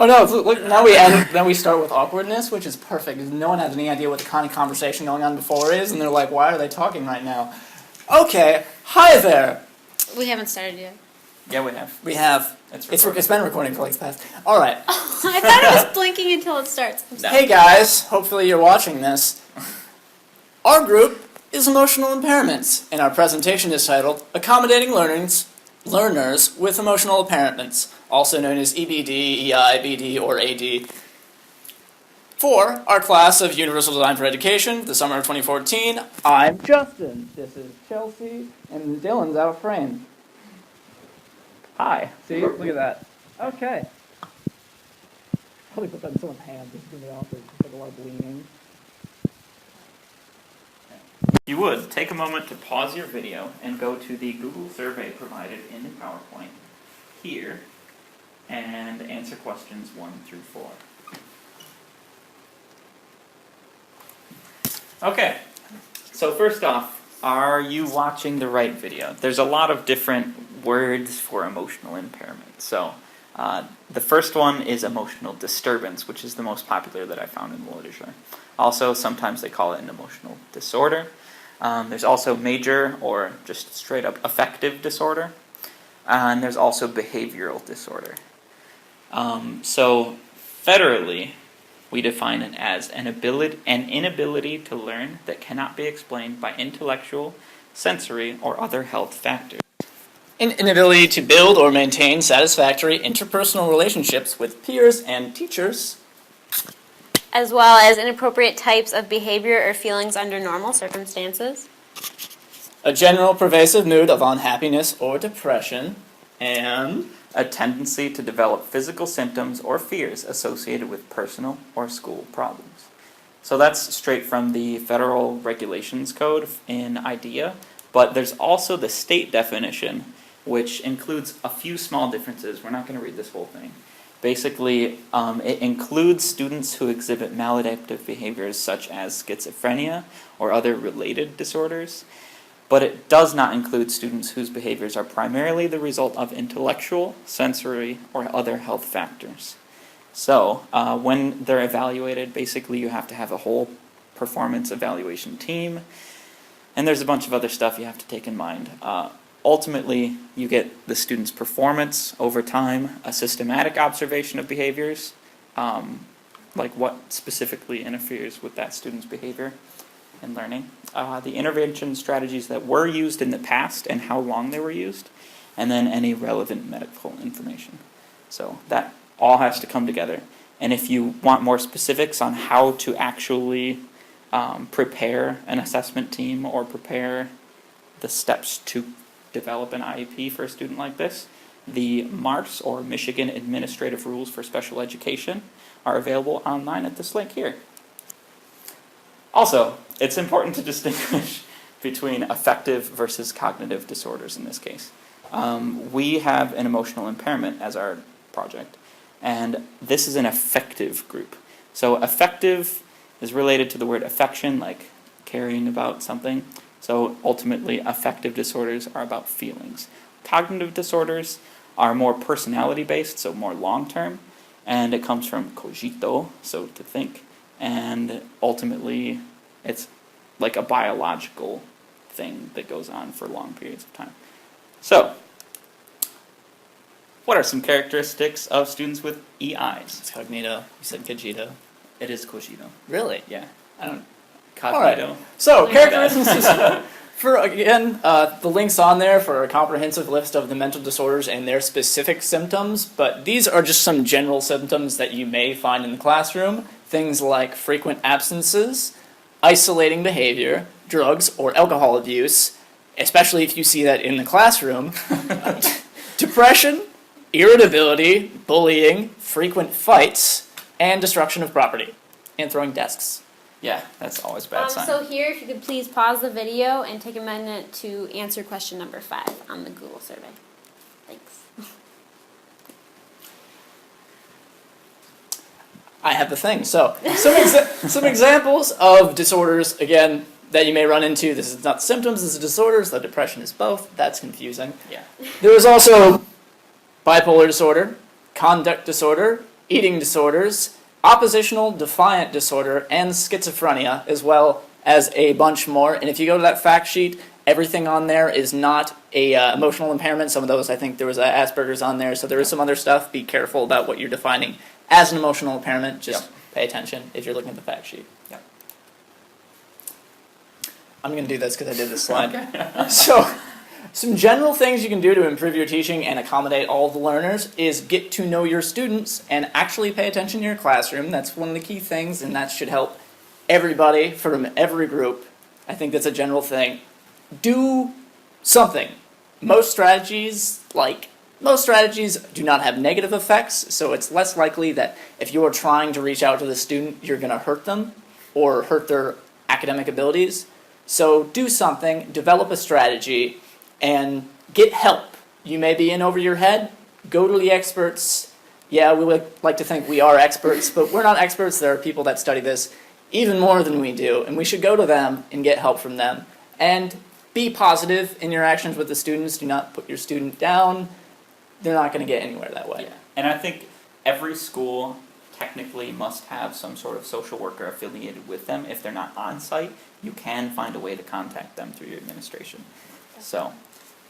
Oh no! Look, now we end. Then we start with awkwardness, which is perfect. Because no one has any idea what the kind of conversation going on before is, and they're like, "Why are they talking right now?" Okay, hi there. We haven't started yet. Yeah, we have. We have. It's been recording for like the past. All right. I thought it was blinking until it starts. Hey guys, hopefully you're watching this. Our group is Emotional Impairments, and our presentation is titled Accommodating Learners with Emotional Impairments, also known as EBD, EI, BD, or AD. For our class of Universal Design for Education, the summer of 2014, I'm Justin. This is Chelsea, and Dylan's out of frame. Hi. See? Look at that. Okay. Probably put that in someone's hand. This is going to be awkward. There's like a lot of leaning. If you would, take a moment to pause your video and go to the Google survey provided in the PowerPoint here and answer questions 1 through 4. Okay, so first off, are you watching the right video? There's a lot of different words for emotional impairment. So the first one is emotional disturbance, which is the most popular that I found in the literature. Also, sometimes they call it an emotional disorder. There's also major or just straight up affective disorder. And there's also behavioral disorder. So federally, we define it as an inability to learn that cannot be explained by intellectual, sensory, or other health factors. An inability to build or maintain satisfactory interpersonal relationships with peers and teachers. As well as inappropriate types of behavior or feelings under normal circumstances. A general pervasive mood of unhappiness or depression. And a tendency to develop physical symptoms or fears associated with personal or school problems. So that's straight from the Federal Regulations Code in IDEA, but there's also the state definition, which includes a few small differences. We're not going to read this whole thing. Basically, it includes students who exhibit maladaptive behaviors such as schizophrenia or other related disorders, but it does not include students whose behaviors are primarily the result of intellectual, sensory, or other health factors. So, when they're evaluated, basically you have to have a whole performance evaluation team, and there's a bunch of other stuff you have to take in mind. Ultimately, you get the student's performance over time, a systematic observation of behaviors, like what specifically interferes with that student's behavior and learning, the intervention strategies that were used in the past and how long they were used, and then any relevant medical information. So that all has to come together. And if you want more specifics on how to actually prepare an assessment team or prepare the steps to develop an IEP for a student like this, the MARSE, or Michigan Administrative Rules for Special Education, are available online at this link here. Also, it's important to distinguish between affective versus cognitive disorders in this case. We have an emotional impairment as our project, and this is an affective group. So affective is related to the word affection, like caring about something. So ultimately, affective disorders are about feelings. Cognitive disorders are more personality-based, so more long-term, and it comes from cogito, so to think, and ultimately it's like a biological thing that goes on for long periods of time. So, what are some characteristics of students with EIs? it's cognito. You said cogito. It is cogito. Really? Yeah. I don't. Cognito. Right. So, characteristics for, again, the link's on there for a comprehensive list of the mental disorders and their specific symptoms, but these are just some general symptoms that you may find in the classroom. Things like frequent absences, isolating behavior, drugs or alcohol abuse, especially if you see that in the classroom, depression, irritability, bullying, frequent fights, and destruction of property, and throwing desks. Yeah, that's always a bad sign. So here, if you could please pause the video and take a minute to answer question number 5 on the Google survey. Thanks. I have the thing. So, some examples of disorders, again, that you may run into. This is not symptoms, this is disorders, though depression is both. That's confusing. Yeah. There is also bipolar disorder, conduct disorder, eating disorders, oppositional defiant disorder, and schizophrenia, as well as a bunch more. And if you go to that fact sheet, everything on there is not a emotional impairment. Some of those, I think there was Asperger's on there, so there is some other stuff. Be careful about what you're defining as an emotional impairment. Just pay attention if you're looking at the fact sheet. Yep. I'm going to do this because I did this slide. So, some general things you can do to improve your teaching and accommodate all the learners is get to know your students and actually pay attention to your classroom. That's one of the key things, and that should help everybody from every group. I think that's a general thing. Do something. Most strategies do not have negative effects, so it's less likely that if you are trying to reach out to the student, you're going to hurt them or hurt their academic abilities. So do something, develop a strategy, and get help. You may be in over your head, go to the experts. Yeah, we would like to think we are experts, but we're not experts. There are people that study this even more than we do, and we should go to them and get help from them. And be positive in your actions with the students. Do not put your student down. They're not going to get anywhere that way. Yeah. And I think every school technically must have some sort of social worker affiliated with them. If they're not on site, you can find a way to contact them through your administration. So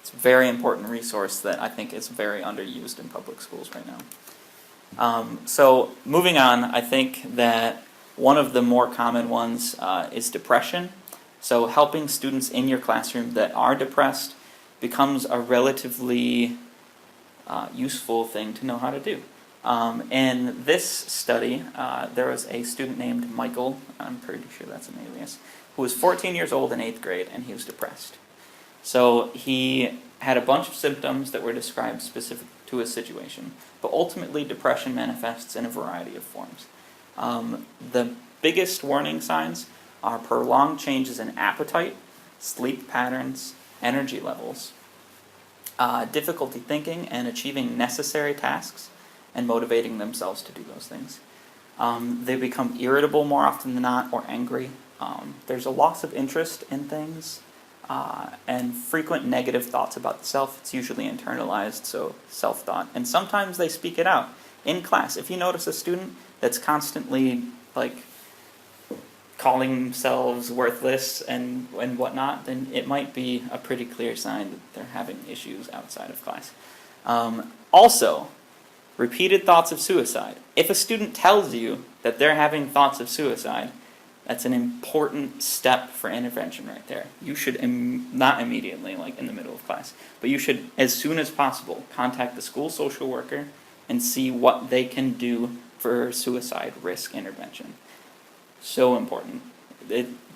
it's a very important resource that I think is very underused in public schools right now. So moving on, I think that one of the more common ones is depression. So helping students in your classroom that are depressed becomes a relatively useful thing to know how to do. In this study, there was a student named Michael, I'm pretty sure that's an alias, who was 14 years old in 8th grade, and he was depressed. So he had a bunch of symptoms that were described specific to his situation, but ultimately depression manifests in a variety of forms. The biggest warning signs are prolonged changes in appetite, sleep patterns, energy levels, difficulty thinking and achieving necessary tasks, and motivating themselves to do those things. They become irritable more often than not, or angry. There's a loss of interest in things, and frequent negative thoughts about the self. It's usually internalized, so self-thought. And sometimes they speak it out in class. If you notice a student that's constantly calling themselves worthless and whatnot, then it might be a pretty clear sign that they're having issues outside of class. Also, repeated thoughts of suicide. If a student tells you that they're having thoughts of suicide, that's an important step for intervention right there. You should, not immediately, in the middle of class, but you should, as soon as possible, contact the school social worker and see what they can do for suicide risk intervention. So important.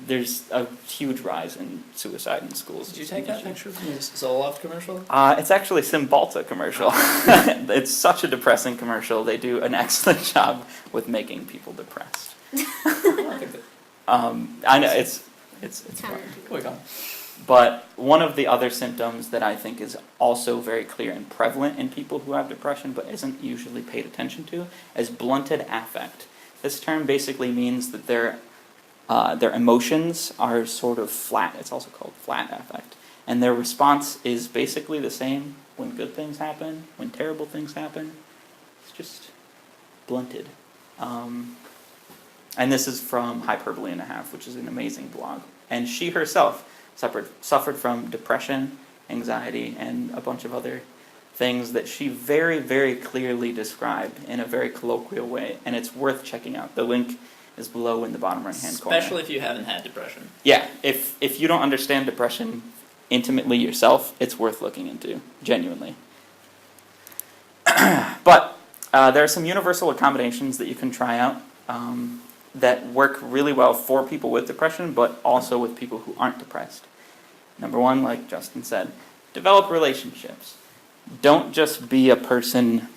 There's a huge rise in suicide in schools. Did you take that picture from the Zoloft commercial? It's actually a Cymbalta commercial. It's such a depressing commercial. They do an excellent job with making people depressed. I know it's fun. But one of the other symptoms that I think is also very clear and prevalent in people who have depression, but isn't usually paid attention to, is blunted affect. This term basically means that their emotions are sort of flat. It's also called flat affect. And their response is basically the same when good things happen, when terrible things happen. It's just blunted. And this is from Hyperbole and a Half, which is an amazing blog. And she herself suffered from depression, anxiety, and a bunch of other things that she very, very clearly described in a very colloquial way. And it's worth checking out. The link is below in the bottom right-hand corner. Especially if you haven't had depression. Yeah, if you don't understand depression intimately yourself, it's worth looking into, genuinely. But there are some universal accommodations that you can try out that work really well for people with depression, but also with people who aren't depressed. Number one, like Justin said, develop relationships. Don't just be a person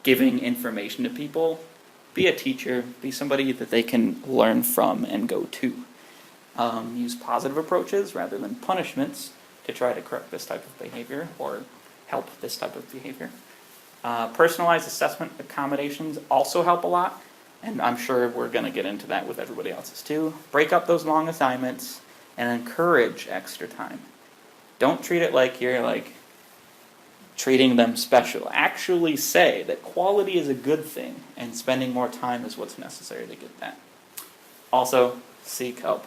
giving information to people. Be a teacher. Be somebody that they can learn from and go to. Use positive approaches rather than punishments to try to correct this type of behavior or help this type of behavior. Personalized assessment accommodations also help a lot, and I'm sure we're going to get into that with everybody else's too. Break up those long assignments and encourage extra time. Don't treat it like you're treating them special. Actually say that quality is a good thing and spending more time is what's necessary to get that. Also, seek help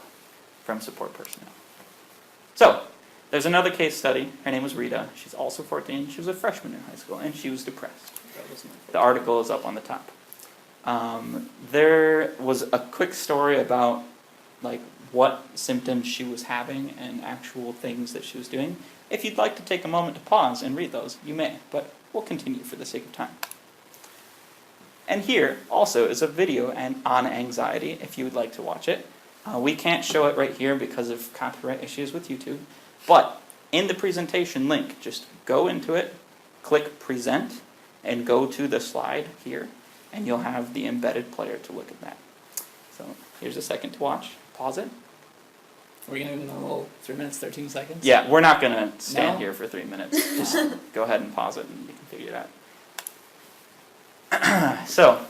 from support personnel. So, there's another case study. Her name was Rita. She's also 14. She was a freshman in high school, and she was depressed. The article is up on the top. There was a quick story about like what symptoms she was having and actual things that she was doing. If you'd like to take a moment to pause and read those, you may, but we'll continue for the sake of time. And here also is a video on anxiety, if you would like to watch it. We can't show it right here because of copyright issues with YouTube, but in the presentation link, just go into it, click present, and go to the slide here, and you'll have the embedded player to look at that. So here's a second to watch. Pause it. We're going to give them a little 3 minutes, 13 seconds? Yeah, we're not going to stand No? here for 3 minutes. Just go ahead and pause it and you can figure it out. So,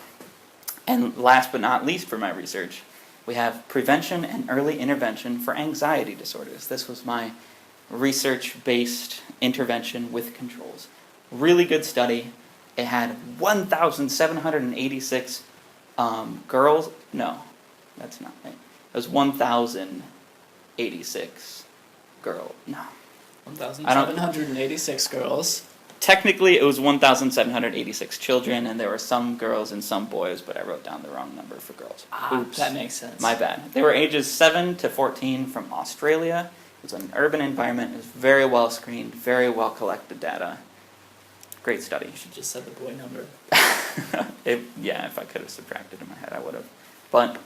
and last but not least for my research, we have prevention and early intervention for anxiety disorders. This was my research-based intervention with controls. Really good study. It had 1,786 girls. No, that's not right. It was 1,086 girls. No. 1,786 girls. Technically, it was 1,786 children, and there were some girls and some boys, but I wrote down the wrong number for girls. Oops. That makes sense. My bad. They were ages 7 to 14 from Australia. It was an urban environment. It was very well screened, very well collected data. Great study. You should just said the boy number. Yeah, if I could have subtracted in my head, I would have. But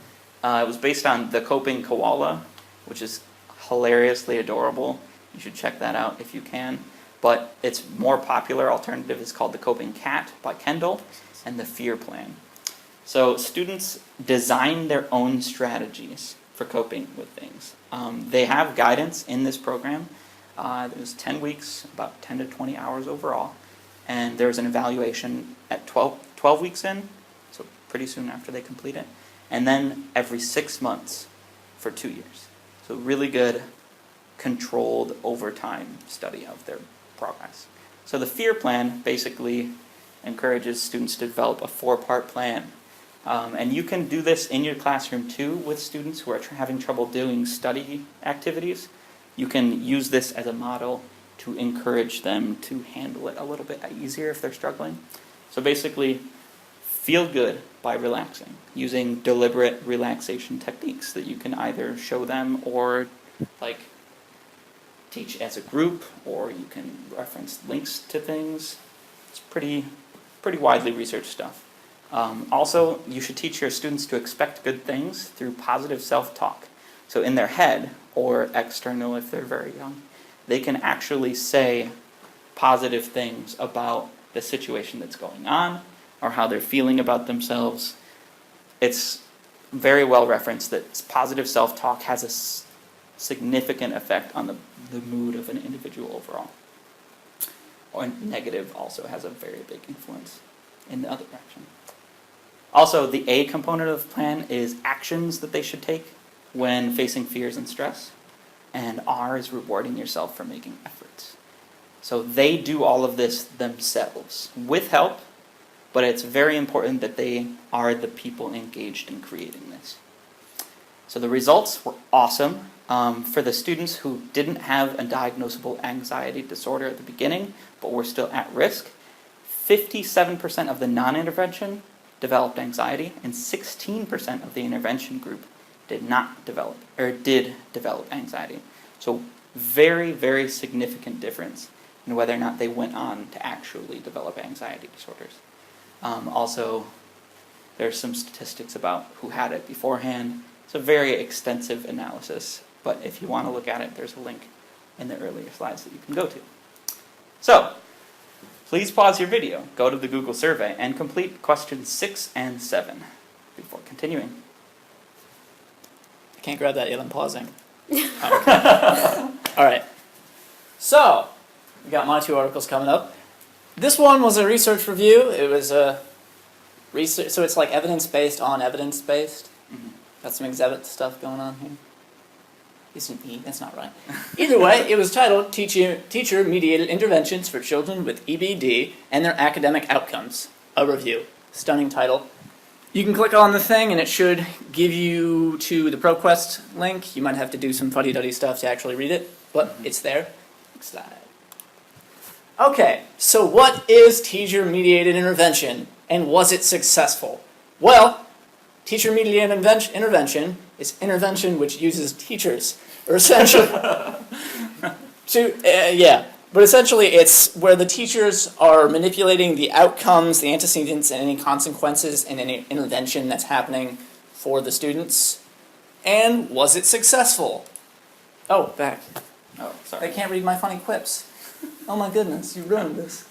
it was based on the coping koala, which is hilariously adorable. You should check that out if you can. But its more popular alternative is called the Coping Cat by Kendall and the Fear Plan. So students design their own strategies for coping with things. They have guidance in this program. It was 10 weeks, about 10 to 20 hours overall. And there's an evaluation at 12 weeks in, so pretty soon after they complete it. And then every 6 months for 2 years. So really good, controlled over time study of their progress. So the FEAR plan basically encourages students to develop a 4-part plan. And you can do this in your classroom too with students who are having trouble doing study activities. You can use this as a model to encourage them to handle it a little bit easier if they're struggling. So basically, feel good by relaxing, using deliberate relaxation techniques that you can either show them or like teach as a group, or you can reference links to things. It's pretty widely researched stuff. Also, you should teach your students to expect good things through positive self-talk. So in their head, or external if they're very young, they can actually say positive things about the situation that's going on, or how they're feeling about themselves. It's very well referenced that positive self-talk has a significant effect on the mood of an individual overall. Or negative also has a very big influence in the other direction. Also, the A component of the plan is actions that they should take when facing fears and stress. And R is rewarding yourself for making efforts. So they do all of this themselves with help, but it's very important that they are the people engaged in creating this. So the results were awesome. For the students who didn't have a diagnosable anxiety disorder at the beginning, but were still at risk, 57% of the non-intervention developed anxiety, and 16% of the intervention group did develop anxiety. So very, very significant difference in whether or not they went on to actually develop anxiety disorders. Also, there's some statistics about who had it beforehand. It's a very extensive analysis, but if you want to look at it, there's a link in the earlier slides that you can go to. So, please pause your video, go to the Google survey, and complete questions 6 and 7 before continuing. I can't grab that yet, I'm pausing. Alright. So, we got my 2 articles coming up. This one was a research review. It was a research, so it's like evidence-based on evidence-based. Mm-hmm. Got some exhibit stuff going on here. It's an E, that's not right. Either way, it was titled Teacher-Mediated Interventions for Children with EBD and Their Academic Outcomes, a Review. Stunning title. You can click on the thing and it should give you to the ProQuest link. You might have to do some fuddy-duddy stuff to actually read it, but it's there. Next slide. Okay, so what is teacher-mediated intervention and was it successful? Well, teacher-mediated intervention is intervention which uses teachers, or essentially, but essentially it's where the teachers are manipulating the outcomes, the antecedents, and any consequences in any intervention that's happening for the students. And was it successful? Oh, back. Oh, sorry. They can't read my funny quips. Oh my goodness, you ruined this.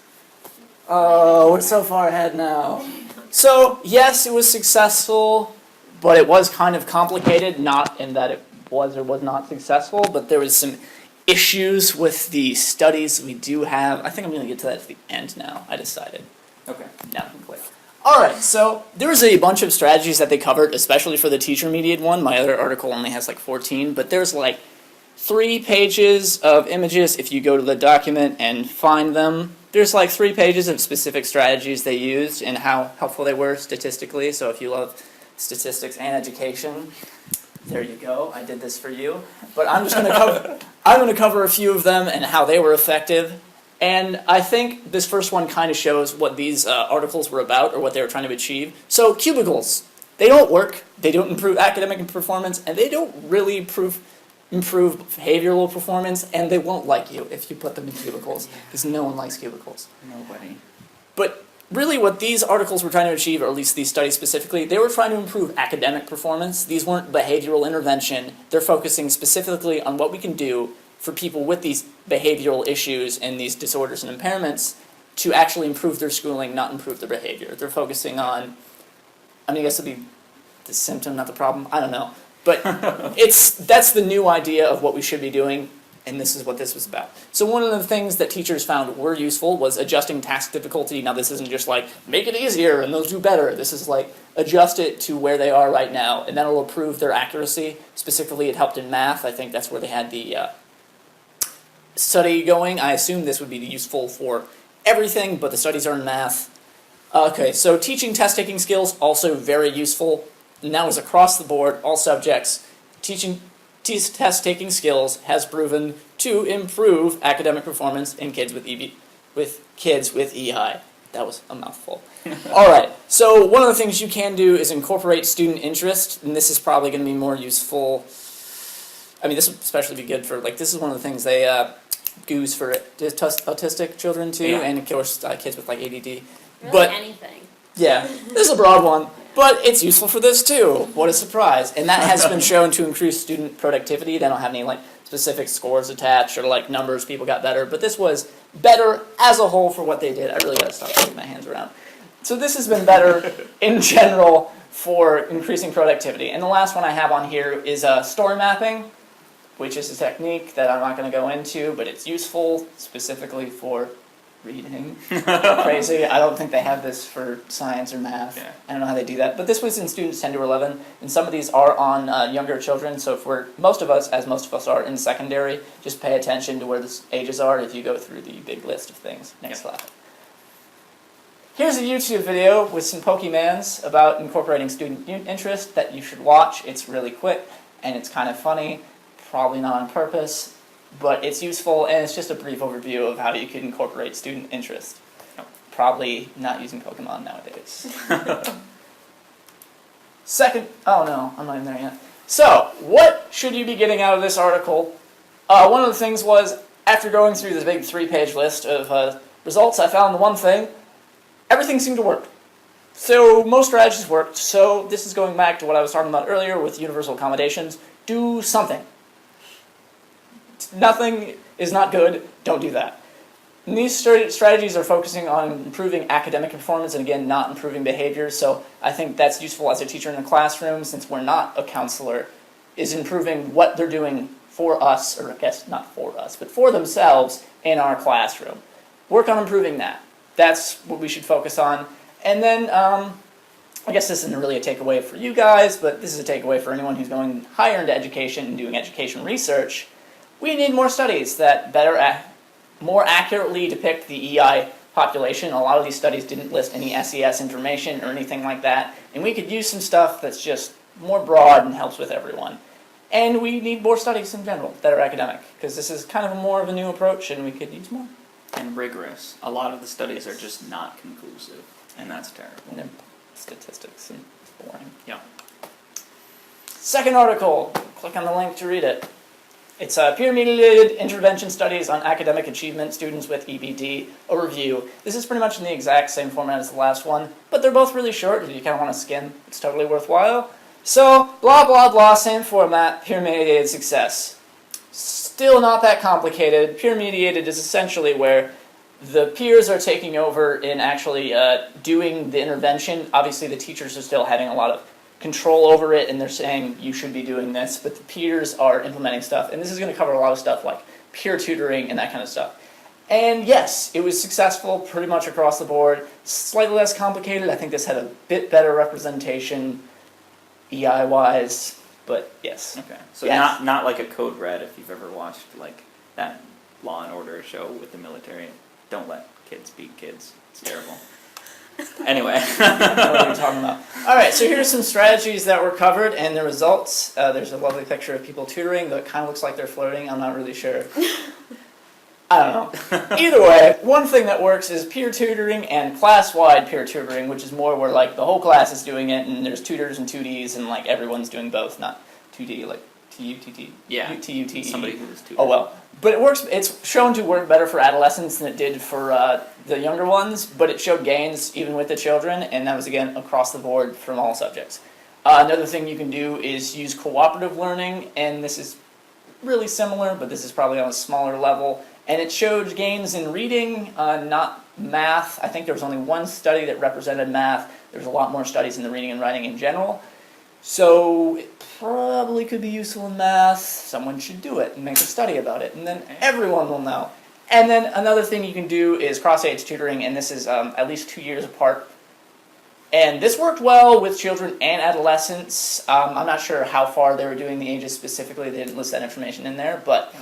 Oh, we're so far ahead now. So, yes, it was successful, but it was kind of complicated, not in that it was or was not successful, but there was some issues with the studies we do have. I think I'm going to get to that at the end now, I decided. Okay. Now I can click. Alright, so there was a bunch of strategies that they covered, especially for the teacher-mediated one. My other article only has like 14, but there's like 3 pages of images. If you go to the document and find them, there's like 3 pages of specific strategies they used and how helpful they were statistically. So if you love statistics and education, there you go. I did this for you. But I'm just going to cover a few of them and how they were effective. And I think this first one kind of shows what these articles were about or what they were trying to achieve. So cubicles, they don't work. They don't improve academic performance, and they don't really improve behavioral performance, and they won't like you if you put them in cubicles, because no one likes cubicles. Nobody. But really what these articles were trying to achieve, or at least these studies specifically, they were trying to improve academic performance. These weren't behavioral intervention. They're focusing specifically on what we can do for people with these behavioral issues and these disorders and impairments to actually improve their schooling, not improve their behavior. They're focusing on, I mean, I guess it'd be the symptom, not the problem. I don't know. But that's the new idea of what we should be doing, and this is what this was about. So one of the things that teachers found were useful was adjusting task difficulty. Now this isn't just like, make it easier and they'll do better. This is like, adjust it to where they are right now, and that'll improve their accuracy. Specifically, it helped in math. I think that's where they had the study going. I assume this would be useful for everything, but the studies are in math. Okay, so teaching test-taking skills, also very useful. And that was across the board, all subjects. Teaching test-taking skills has proven to improve academic performance in kids with EI. That was a mouthful. All right, so one of the things you can do is incorporate student interest, and this is probably going to be more useful. I mean, this would especially be good for, like, this is one of the things they use for autistic children too, and of course kids with like ADD. Really but anything. yeah, this is a broad one. But it's useful for this too. What a surprise. And that has been shown to increase student productivity. They don't have any like specific scores attached or like numbers people got better. But this was better as a whole for what they did. I really got to stop putting my hands around. So this has been better in general for increasing productivity. And the last one I have on here is story mapping, which is a technique that I'm not going to go into, but it's useful specifically for reading. Crazy. I don't think they have this for science or math. Yeah. I don't know how they do that. But this was in students 10 to 11, and some of these are on younger children. So for most of us, as most of us are in secondary, just pay attention to where the ages are if you go through the big list of things. Next slide. Here's a YouTube video with some Pokemans about incorporating student interest that you should watch. It's really quick, and it's kind of funny. Probably not on purpose, but it's useful, and it's just a brief overview of how you can incorporate student interest. Probably not using Pokemon nowadays. Oh no, I'm not even there yet. So, what should you be getting out of this article? One of the things was, after going through this big 3-page list of results, I found the one thing: everything seemed to work. So, most strategies worked, so this is going back to what I was talking about earlier with universal accommodations. Do something. Nothing is not good, don't do that. And these strategies are focusing on improving academic performance and, again, not improving behavior, so I think that's useful as a teacher in the classroom, since we're not a counselor, is improving what they're doing for us, or I guess not for us, but for themselves in our classroom. Work on improving that. That's what we should focus on. And then I guess this isn't really a takeaway for you guys, but this is a takeaway for anyone who's going higher into education and doing education research. We need more studies that more accurately depict the EI population. A lot of these studies didn't list any SES information or anything like that, and we could use some stuff that's just more broad and helps with everyone. And we need more studies in general that are academic, because this is kind of more of a new approach and we could use more. And rigorous. A lot of the studies are just not conclusive, and that's terrible. And they're statistics and boring. Yeah. Second article, click on the link to read it. It's peer-mediated intervention studies on academic achievement, students with EBD, a review. This is pretty much in the exact same format as the last one, but they're both really short. If you kind of want to skim, it's totally worthwhile. So, blah, blah, blah, same format, peer-mediated success. Still not that complicated. Peer-mediated is essentially where the peers are taking over in actually doing the intervention. Obviously, the teachers are still having a lot of control over it, and they're saying you should be doing this, but the peers are implementing stuff, and this is going to cover a lot of stuff like peer tutoring and that kind of stuff. And yes, it was successful pretty much across the board. Slightly less complicated. I think this had a bit better representation EI-wise, but yes. Okay. So Yes. not like a Code Red, if you've ever watched like that Law and Order show with the military. Don't let kids beat kids. It's terrible. Anyway. I know what you're talking about. Alright, so here's some strategies that were covered and the results. There's a lovely picture of people tutoring that kind of looks like they're flirting. I'm not really sure. I don't know. Either way, one thing that works is peer tutoring and class-wide peer tutoring, which is more where like the whole class is doing it and there's tutors and 2Ds and like everyone's doing both, not 2D like T-U-T-T. Yeah. T-U-T-E. Somebody who's tutoring. Oh well. But it works. It's shown to work better for adolescents than it did for the younger ones, but it showed gains even with the children, and that was again across the board from all subjects. Another thing you can do is use cooperative learning, and this is really similar, but this is probably on a smaller level. And it showed gains in reading, not math. I think there was only one study that represented math. There's a lot more studies in the reading and writing in general. So it probably could be useful in math. Someone should do it and make a study about it, and then everyone will know. And then another thing you can do is cross-age tutoring, and this is at least 2 years apart. And this worked well with children and adolescents. I'm not sure how far they were doing the ages specifically. They didn't list that information in there, but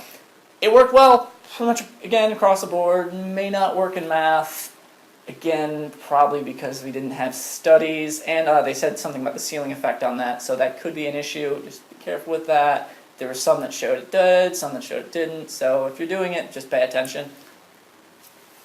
it worked well pretty much, again, across the board. May not work in math. Again, probably because we didn't have studies, and they said something about the ceiling effect on that, so that could be an issue. Just be careful with that. There were some that showed it did, some that showed it didn't, so if you're doing it, just pay attention.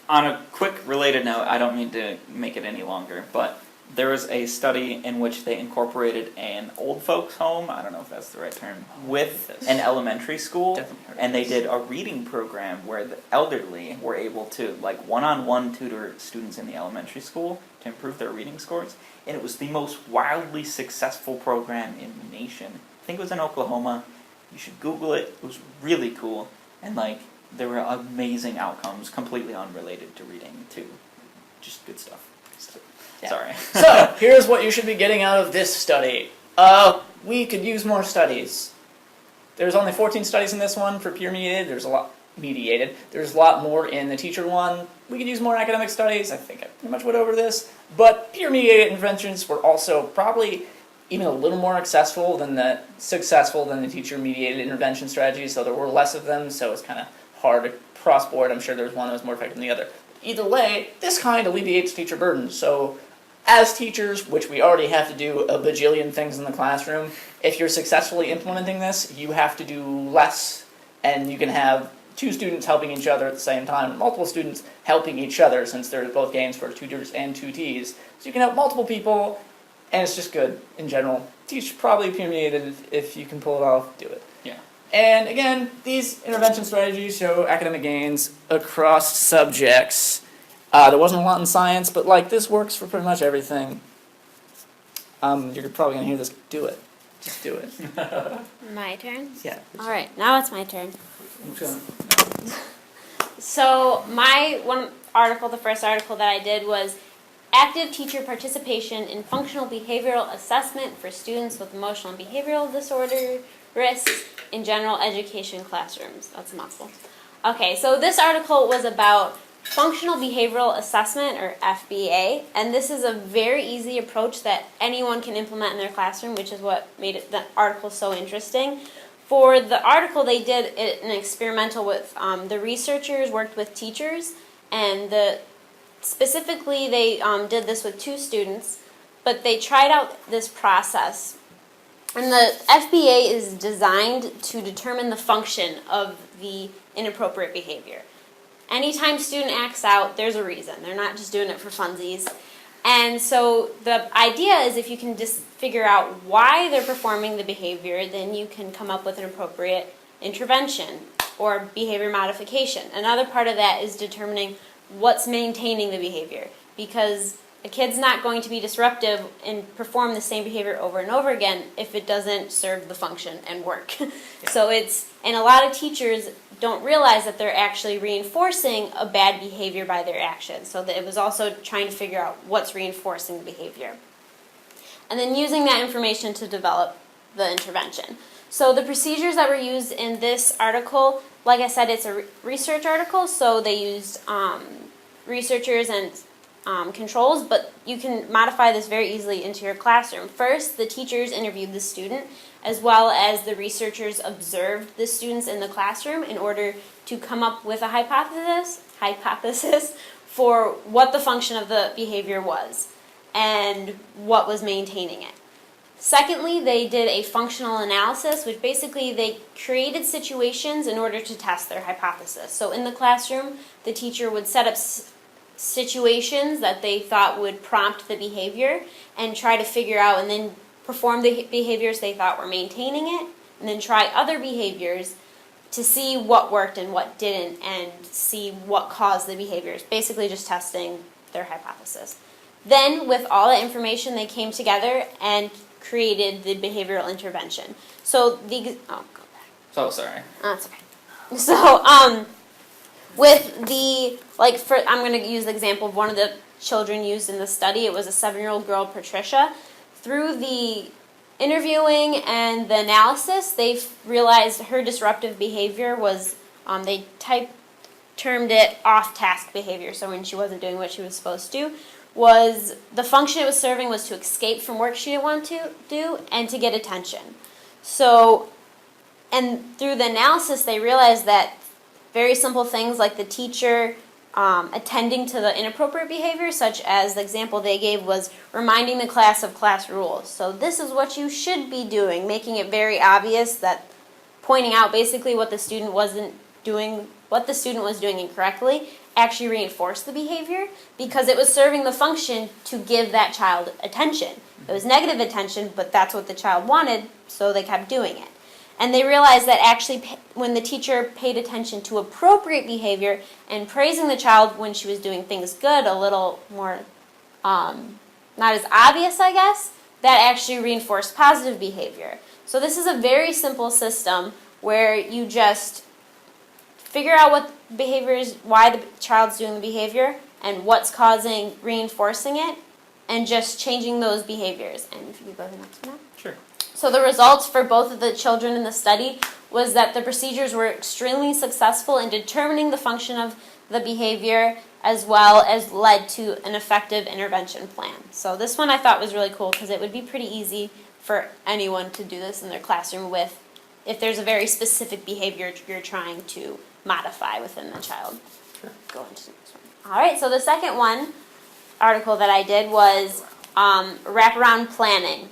On a quick related note, I don't mean to make it any longer, but there was a study in which they incorporated an old folks home, I don't know if that's the right term, with an elementary school, Definitely heard of and they this. did a reading program where the elderly were able to like one-on-one tutor students in the elementary school to improve their reading scores, and it was the most wildly successful program in the nation. I think it was in Oklahoma. You should Google it. It was really cool, and like there were amazing outcomes completely unrelated to reading too. Just good stuff. Yeah. Sorry. So, here's what you should be getting out of this study. We could use more studies. There's only 14 studies in this one for peer-mediated. There's a lot more in the teacher one. We could use more academic studies. I think I pretty much went over this. But peer-mediated interventions were also probably even a little more successful than the teacher-mediated intervention strategies, so there were less of them, so it's kind of hard to cross-board. I'm sure there's one that was more effective than the other. Either way, this kind alleviates teacher burden, so as teachers, which we already have to do a bajillion things in the classroom, if you're successfully implementing this, you have to do less, and you can have 2 students helping each other at the same time, or multiple students helping each other, since there's both games for tutors and 2Ts. So you can help multiple people, and it's just good in general. Teach probably peer-mediated. If you can pull it off, do it. Yeah. And again, these intervention strategies show academic gains across subjects. There wasn't a lot in science, but like this works for pretty much everything. You're probably gonna hear this. Do it. Just do it. My turn? Yeah. Alright, now it's my turn. So the first article that I did was active teacher participation in functional behavioral assessment for students with emotional and behavioral disorder risks in general education classrooms. That's a mouthful. Okay, so this article was about functional behavioral assessment, or FBA, and this is a very easy approach that anyone can implement in their classroom, which is what made the article so interesting. For the article, they did an experimental with the researchers worked with teachers, and specifically they did this with 2 students, but they tried out this process. And the FBA is designed to determine the function of the inappropriate behavior. Anytime student acts out, there's a reason. They're not just doing it for funsies. And so the idea is if you can just figure out why they're performing the behavior, then you can come up with an appropriate intervention or behavior modification. Another part of that is determining what's maintaining the behavior, because a kid's not going to be disruptive and perform the same behavior over and over again if it doesn't serve the function and work. Yeah. So and a lot of teachers don't realize that they're actually reinforcing a bad behavior by their actions. So that it was also trying to figure out what's reinforcing the behavior. And then using that information to develop the intervention. So the procedures that were used in this article, like I said, it's a research article, so they used researchers and controls, but you can modify this very easily into your classroom. First, the teachers interviewed the student, as well as the researchers observed the students in the classroom in order to come up with a hypothesis for what the function of the behavior was and what was maintaining it. Secondly, they did a functional analysis, which basically they created situations in order to test their hypothesis. So in the classroom, the teacher would set up situations that they thought would prompt the behavior and try to figure out and then perform the behaviors they thought were maintaining it, and then try other behaviors to see what worked and what didn't and see what caused the behaviors, basically just testing their hypothesis. Then with all that information, they came together and created the behavioral intervention. So go back. So sorry. That's okay. So with I'm going to use the example of one of the children used in the study. It was a 7-year-old girl, Patricia. Through the interviewing and the analysis, they realized her disruptive behavior was, they termed it off-task behavior, so when she wasn't doing what she was supposed to, was the function it was serving was to escape from work she didn't want to do and to get attention. So, and through the analysis, they realized that very simple things like the teacher attending to the inappropriate behavior, such as the example they gave was reminding the class of class rules. So this is what you should be doing, making it very obvious, that pointing out basically what the student wasn't doing, what the student was doing incorrectly, actually reinforced the behavior because it was serving the function to give that child attention. It was negative attention, but that's what the child wanted, so they kept doing it. And they realized that actually when the teacher paid attention to appropriate behavior and praising the child when she was doing things good, a little more not as obvious, I guess, that actually reinforced positive behavior. So this is a very simple system where you just figure out what behavior is, why the child's doing the behavior, and what's reinforcing it, and just changing those behaviors. And if you could go to the next one now. Sure. So the results for both of the children in the study was that the procedures were extremely successful in determining the function of the behavior, as well as led to an effective intervention plan. So this one I thought was really cool because it would be pretty easy for anyone to do this in their classroom with, if there's a very specific behavior you're trying to modify within the child. Sure. Go into the next one. All right, so the second article that I did was wraparound planning.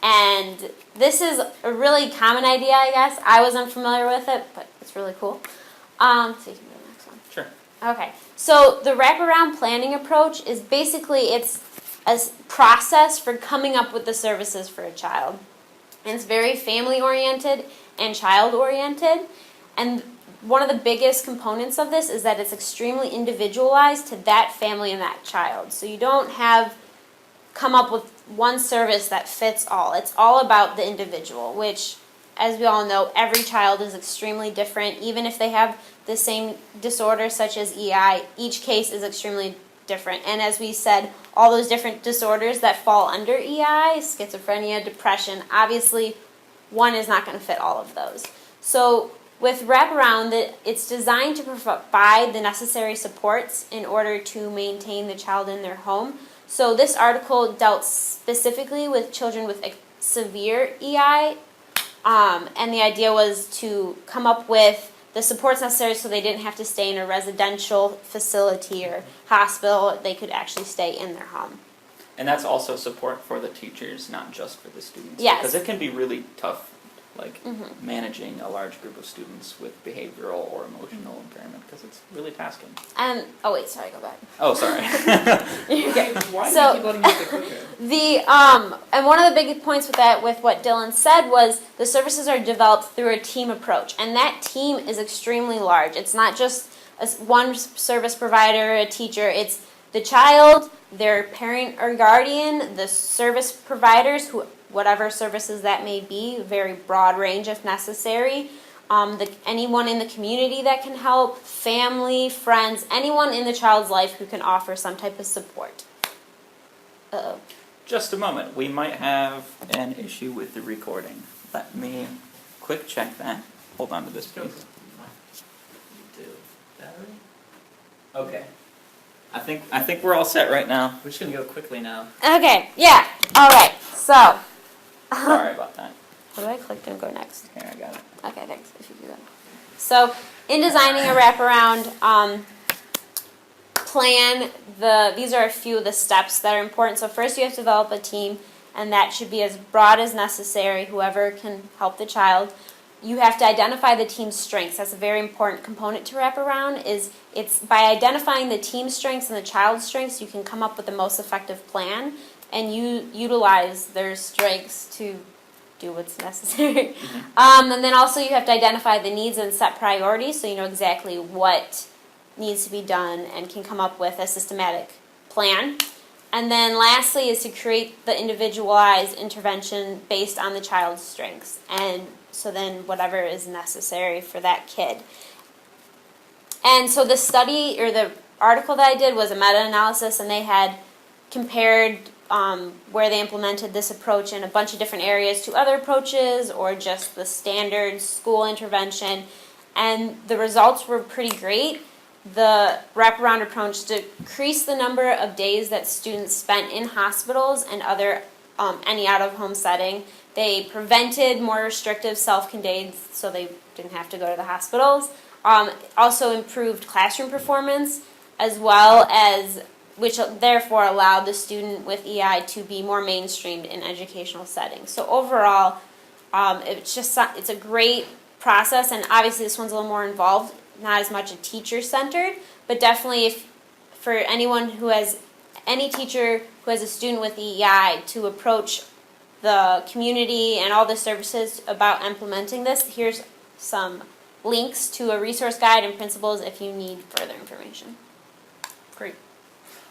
And this is a really common idea, I guess. I was unfamiliar with it, but it's really cool. So you can go to the next one. Sure. Okay. So the wraparound planning approach is basically, it's a process for coming up with the services for a child. And it's very family-oriented and child-oriented. And one of the biggest components of this is that it's extremely individualized to that family and that child. So you don't come up with one service that fits all. It's all about the individual, which, as we all know, every child is extremely different. Even if they have the same disorder, such as EI, each case is extremely different. And as we said, all those different disorders that fall under EI, schizophrenia, depression, obviously one is not going to fit all of those. So with Wraparound, it's designed to provide the necessary supports in order to maintain the child in their home. So this article dealt specifically with children with severe EI, and the idea was to come up with the supports necessary so they didn't have to stay in a residential facility or hospital. They could actually stay in their home. And that's also support for the teachers, not just for the students. Yes. Because it can be really tough, like managing a large group of students with behavioral or emotional impairment, because it's really tasking. And oh wait, sorry, go back. Oh, sorry. Okay. Why So- do you keep letting me get quicker? And one of the big points with that, with what Dylan said, was the services are developed through a team approach, and that team is extremely large. It's not just one service provider, a teacher. It's the child, their parent or guardian, the service providers, whatever services that may be, very broad range if necessary. Anyone in the community that can help, family, friends, anyone in the child's life who can offer some type of support. Uh-oh. Just a moment. We might have an issue with the recording. Let me quick check that. Hold on to this, please. Okay. I think we're all set right now. We're just gonna go quickly now. Okay, yeah, alright, so. Sorry about that. What do I click to go next? Here, I got it. Okay, thanks. If you do that. So, in designing a wraparound plan, these are a few of the steps that are important. So first, you have to develop a team, and that should be as broad as necessary. Whoever can help the child. You have to identify the team's strengths. That's a very important component to wraparound. It's by identifying the team's strengths and the child's strengths, you can come up with the most effective plan, and you utilize their strengths to do what's necessary. And then also you have to identify the needs and set priorities so you know exactly what needs to be done and can come up with a systematic plan. And then lastly is to create the individualized intervention based on the child's strengths, and so then whatever is necessary for that kid. And so the study or the article that I did was a meta-analysis, and they had compared where they implemented this approach in a bunch of different areas to other approaches or just the standard school intervention, and the results were pretty great. The wraparound approach decreased the number of days that students spent in hospitals and other any out-of-home setting. They prevented more restrictive self-contained, so they didn't have to go to the hospitals. Also improved classroom performance, as well as, which therefore allowed the student with EI to be more mainstreamed in educational settings. So overall, it's a great process, and obviously this one's a little more involved, not as much a teacher-centered, but definitely for anyone who has, any teacher who has a student with EI to approach the community and all the services about implementing this, here's some links to a resource guide and principles if you need further information. Great.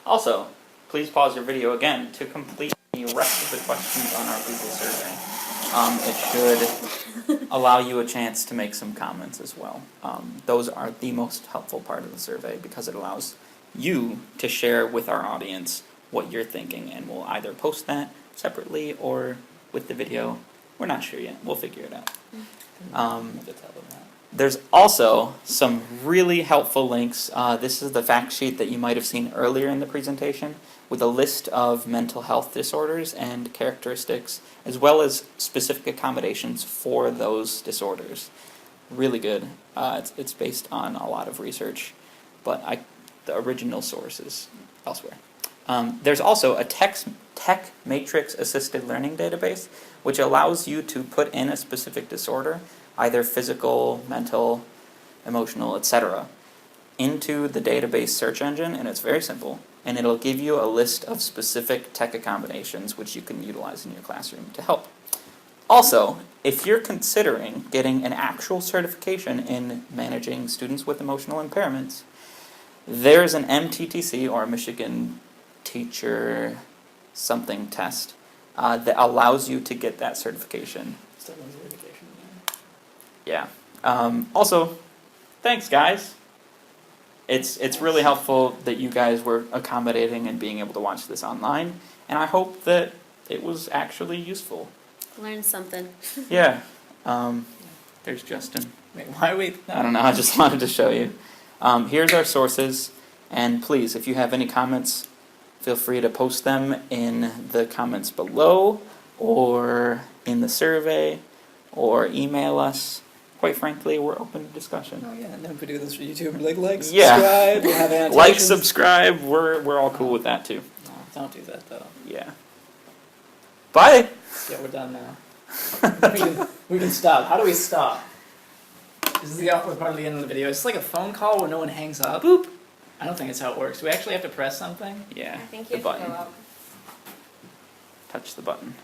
Also, please pause your video again to complete the rest of the questions on our Google survey. It should allow you a chance to make some comments as well. Those are the most helpful part of the survey because it allows you to share with our audience what you're thinking, and we'll either post that separately or with the video. We're not sure yet. We'll figure it out. There's also some really helpful links. This is the fact sheet that you might have seen earlier in the presentation with a list of mental health disorders and characteristics, as well as specific accommodations for those disorders. Really good. It's based on a lot of research, but the original source is elsewhere. There's also a TechMatrix assisted learning database, which allows you to put in a specific disorder, either physical, mental, emotional, etc., into the database search engine, and it's very simple, and it'll give you a list of specific tech accommodations which you can utilize in your classroom to help. Also, if you're considering getting an actual certification in managing students with emotional impairments, there's an MTTC, or Michigan Teacher something test, that allows you to get that certification. Yeah. Also, thanks guys. It's really helpful that you guys were accommodating and being able to watch this online, and I hope that it was actually useful. Learn something. Yeah. There's Justin. Wait, why are we? I don't know, I just wanted to show you. Here's our sources, and please, if you have any comments, feel free to post them in the comments below, or in the survey, or email us. Quite frankly, we're open to discussion. Oh yeah, and then if we do this for YouTube, like, Yeah. subscribe, we have annotations. Like, subscribe, we're all cool with that too. No, don't do that though. Yeah. Bye! Yeah, we're done now. we can stop. How do we stop? This is the awkward part of the end of the video. It's like a phone call where no one hangs up. Boop. I don't think it's how it works. Do we actually have to press something? Yeah, I think the you have to button. go out. Touch the button.